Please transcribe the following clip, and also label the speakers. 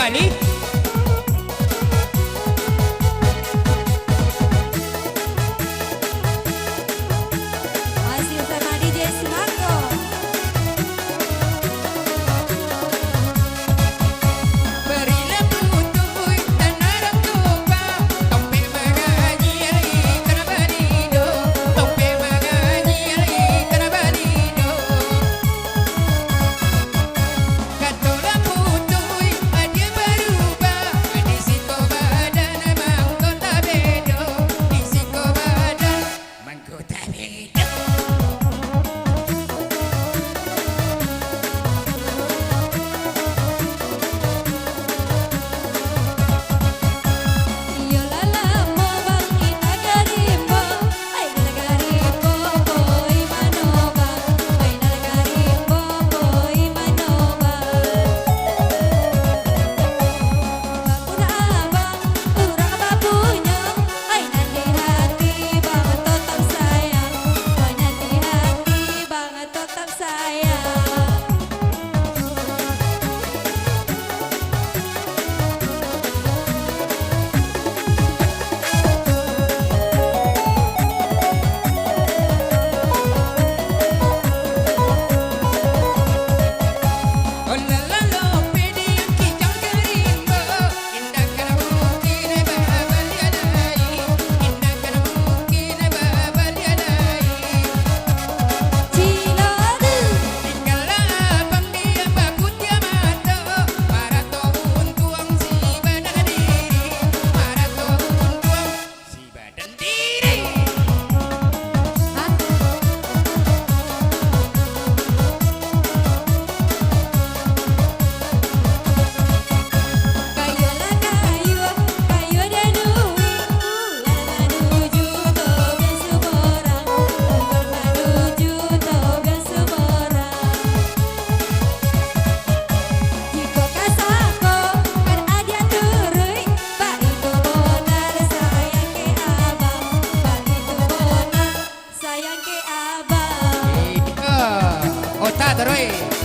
Speaker 1: kembali.
Speaker 2: Masih sama DJ Sumargo.
Speaker 1: Berilah putui dan arang tuba, tompe mengaji ikan banido, tompe mengaji ikan banido. Katola putui aja berubah, di situ badan mangkota bedo, di situ badan mangkota bedo.
Speaker 2: Yo lala mo bang inagarimbo, ay nagarimbo boy manoba, ay nagarimbo boy manoba. Bakuna abang, urang babunya, ay nanti hati bang tetap sayang, ay nanti hati bang tetap sayang.
Speaker 1: Sayang ke abang. Ota terus.